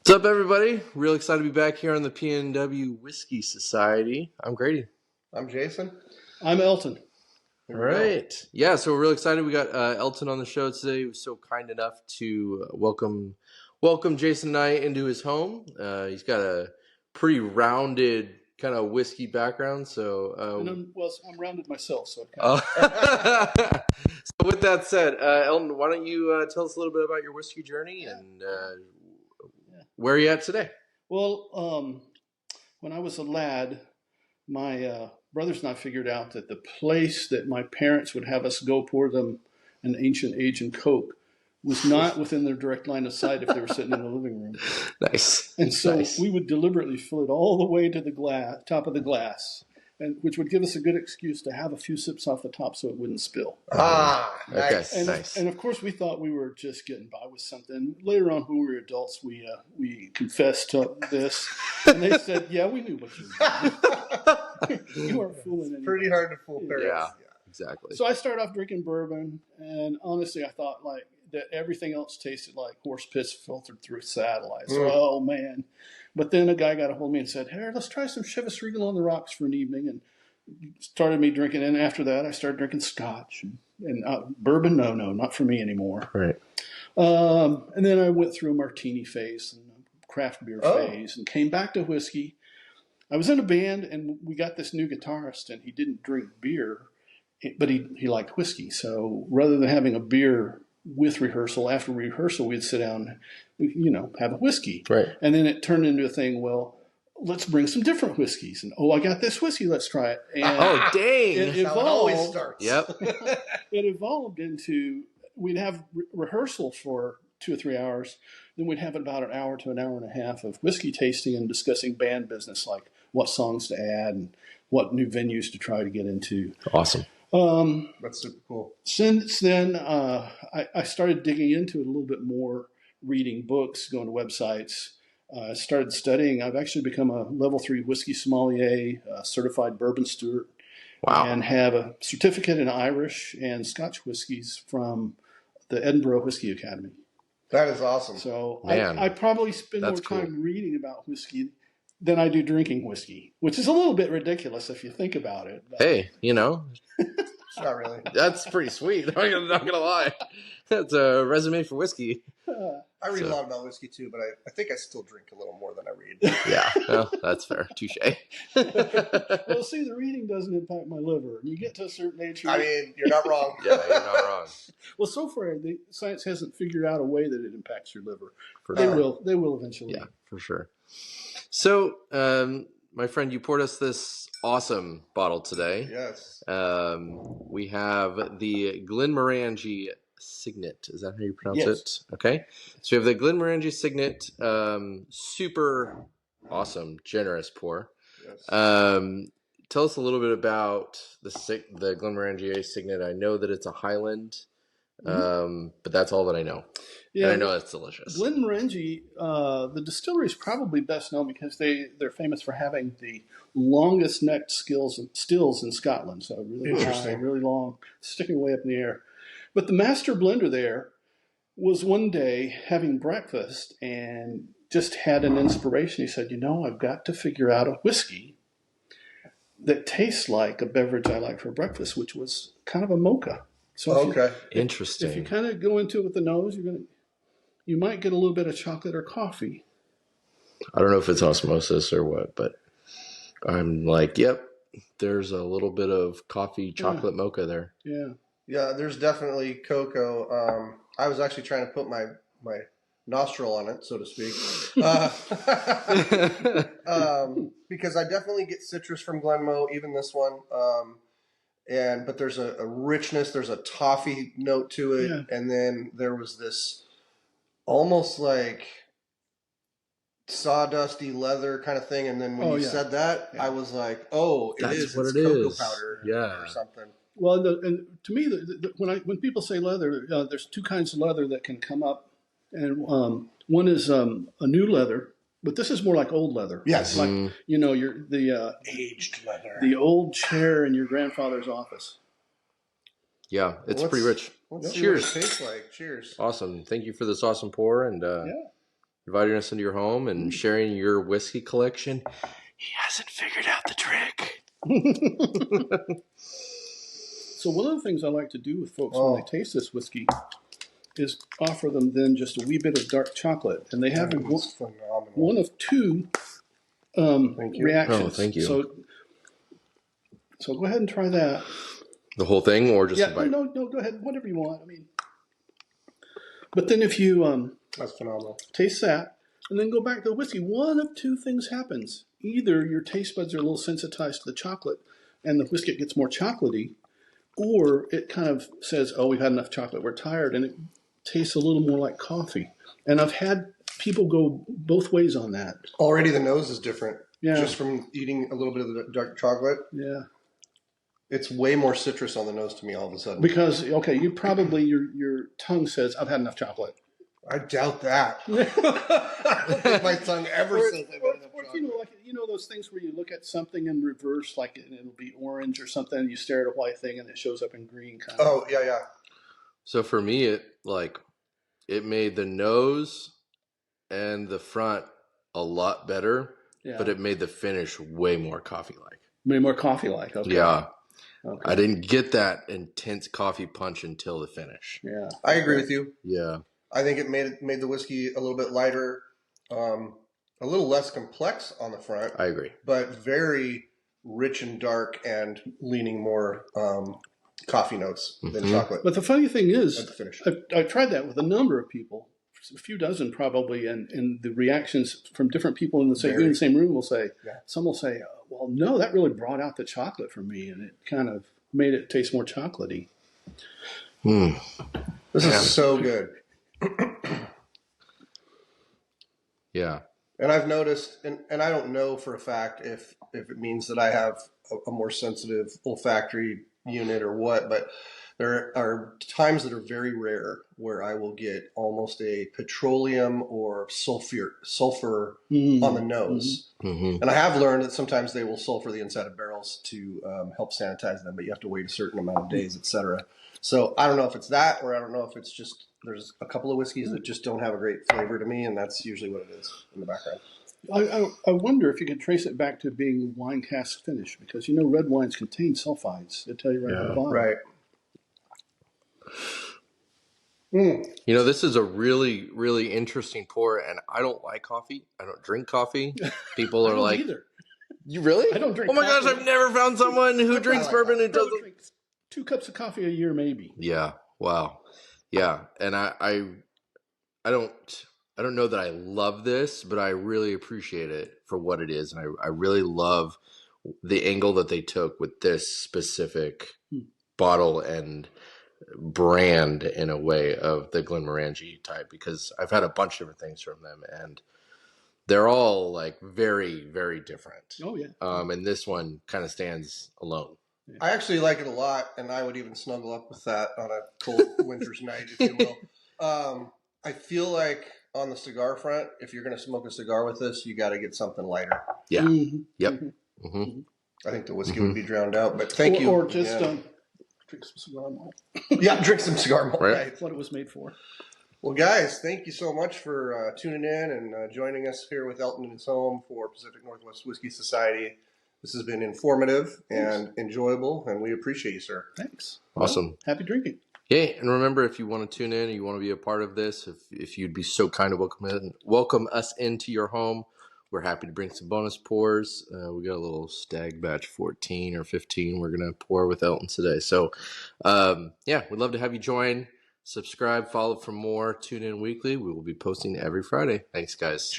What's up, everybody? Real excited to be back here on the PNW Whiskey Society. I'm Grady. I'm Jason. I'm Elton. All right. Yeah, so we're real excited. We got Elton on the show today. He was so kind enough to welcome Jason and I into his home. He's got a pretty rounded kind of whiskey background. So, I'm rounded myself, so it so with that said, Elton, why don't you tell us a little bit about your whiskey journey and where are you at today? Well, when I was a lad, my brothers and I figured out that the place that my parents would have us go pour them an ancient age and Coke was not within their direct line of sight if they were sitting in the living room. Nice. And so we would deliberately fill it all the way to the top of the glass, which would give us a good excuse to have a few sips off the top so it wouldn't spill. Nice. Okay, nice. And of course, we thought we were just getting by with something. Later on, when we were adults, we confessed to this, and they said, "Yeah, we knew what you were doing. You weren't fooling anyone." Pretty hard to fool parents. Yeah, exactly. So I started off drinking bourbon, and honestly, I thought that everything else tasted like horse piss filtered through satellites. Oh man! But then a guy got a hold of me and said, "Hey, let's try some Chivas Regal on the rocks for an evening," and started me drinking. And after that, I started drinking scotch and bourbon. No, not for me anymore. Right. And then I went through a martini phase and a craft beer phase, and came back to whiskey. I was in a band, and we got this new guitarist, and he didn't drink beer, but he liked whiskey. So rather than having a beer with rehearsal, after rehearsal, we'd sit down, have a whiskey. Right. And then it turned into a thing, well, let's bring some different whiskeys. And, I got this whiskey, let's try it. And oh, dang. It That's how it always starts. Yep. It evolved into, we'd have rehearsal for 2 or 3 hours. Then we'd have about an hour to an hour and a half of whiskey tasting and discussing band business, like what songs to add and what new venues to try to get into. Awesome. That's super cool. Since then, I started digging into it a little bit more, reading books, going to websites. I started studying. I've actually become a level 3 whiskey sommelier, certified bourbon steward, and have a certificate in Irish and Scotch whiskeys from the Edinburgh Whiskey Academy. That is awesome. So I probably spend more time reading about whiskey than I do drinking whiskey, which is a little bit ridiculous if you think about it. But, hey, it's not really. That's pretty sweet. I'm not gonna lie. That's a resume for whiskey. I read a lot about whiskey too, but I think I still drink a little more than I read. Yeah, well, that's fair. Touche. Well, see, the reading doesn't impact my liver. You get to a certain age. I mean, you're not wrong. Yeah, you're not wrong. Well, so far, the science hasn't figured out a way that it impacts your liver. They will eventually. Yeah, for sure. So, my friend, you poured us this awesome bottle today. Yes. We have the Glenmorangie Signet. Is that how you pronounce it? Okay. So we have the Glenmorangie Signet, super awesome, generous pour. Yes. Tell us a little bit about the Glenmorangie Signet. I know that it's a Highland, but that's all that I know. Yeah, and I know it's delicious. Glenmorangie, the distillery is probably best known because they're famous for having the longest necked stills in Scotland. So really high, really long, sticking way up in the air. But the master blender there was one day having breakfast and just had an inspiration. He said, I've got to figure out a whiskey that tastes like a beverage I like for breakfast, which was kind of a mocha. So Interesting. If you kind of go into it with the nose, you might get a little bit of chocolate or coffee. I don't know if it's osmosis or what, but I'm like, yep, there's a little bit of coffee chocolate mocha there. Yeah. Yeah, there's definitely cocoa. I was actually trying to put my nostril on it, so to speak, because I definitely get citrus from Glenmo, even this one. But there's a richness, there's a toffee note to it, and then there was this almost like sawdusty leather kind of thing. And then when you said that, I was like, "Oh, it's cocoa powder, or something." Well, and to me, when people say leather, there's 2 kinds of leather that can come up, and one is a new leather, but this is more like old leather. Yes, like the aged leather, the old chair in your grandfather's office. Yeah, it's pretty rich. Let's see what it tastes like. Cheers. Awesome. Thank you for this awesome pour, and inviting us into your home and sharing your whiskey collection. He hasn't figured out the trick. So one of the things I like to do with folks when they taste this whiskey is offer them then just a wee bit of dark chocolate, and they have one of two reactions. Oh, thank you. So go ahead and try that. The whole thing, or just a bite? No, go ahead, whatever you want. I mean, but then if you that's phenomenal. Taste that, and then go back to the whiskey. One of two things happens: either your taste buds are a little sensitized to the chocolate, and the whiskey gets more chocolatey, or it kind of says, "Oh, we've had enough chocolate. We're tired," and it tastes a little more like coffee. And I've had people go both ways on that. Already the nose is different. Yeah. Just from eating a little bit of the dark chocolate. Yeah. It's way more citrus on the nose to me all of a sudden. Because, okay, you probably, your tongue says, I've had enough chocolate. I doubt that. I don't think my tongue ever says I've had enough chocolate. You know those things where you look at something in reverse, like it'll be orange or something, and you stare at a white thing and it shows up in green kind of. Oh, yeah. So for me, it made the nose and the front a lot better, but it made the finish way more coffee-like. Way more coffee-like, okay. Yeah. Okay. I didn't get that intense coffee punch until the finish. Yeah. I agree with you. Yeah. I think it made the whiskey a little bit lighter, a little less complex on the front. I agree. But very rich and dark and leaning more coffee notes than chocolate. But the funny thing is, at the finish. I've tried that with a number of people, a few dozen probably, and the reactions from different people in the same room will say, some will say, well, no, that really brought out the chocolate for me, and it kind of made it taste more chocolatey. This is so good. Yeah. And I've noticed, and I don't know for a fact if it means that I have a more sensitive olfactory unit or what, but there are times that are very rare where I will get almost a petroleum or sulfur on the nose. And I have learned that sometimes they will sulfur the inside of barrels to help sanitize them, but you have to wait a certain amount of days, etc. So I don't know if it's that, or I don't know if it's just there's a couple of whiskeys that just don't have a great flavor to me, and that's usually what it is in the background. I wonder if you could trace it back to being wine cask finish, because you know red wines contain sulfides. They tell you right at the bottom. Right. You know, this is a really, really interesting pour, and I don't like coffee. I don't drink coffee. People are like, either. You really? I don't drink Oh my coffee. gosh, I've never found someone who drinks bourbon and doesn't. Drink 2 cups of coffee a year, maybe. Yeah. Wow. Yeah. And I don't know that I love this, but I really appreciate it for what it is. And I really love the angle that they took with this specific bottle and brand in a way of the Glenmorangie type, because I've had a bunch of different things from them and they're all like very, very different. Oh yeah. And this one kind of stands alone. I actually like it a lot, and I would even snuggle up with that on a cold winter's night, if you will. I feel like on the cigar front, if you're going to smoke a cigar with this, you got to get something lighter. Yeah. Yep. I think the whiskey would be drowned out, but thank you. Or just drink some cigar malt. Drink some cigar malt. Right. That's what it was made for. Well, guys, thank you so much for tuning in and joining us here with Elton in his home for Pacific Northwest Whiskey Society. This has been informative and enjoyable, and we appreciate you, sir. Thanks. Awesome. Well, happy drinking. Yeah, and remember, if you want to tune in and you want to be a part of this, if you'd be so kind to welcome us into your home, we're happy to bring some bonus pours. We got a little Stag Batch 14 or 15 we're going to pour with Elton today. So, we'd love to have you join. Subscribe, follow for more. Tune in weekly. We will be posting every Friday. Thanks, guys.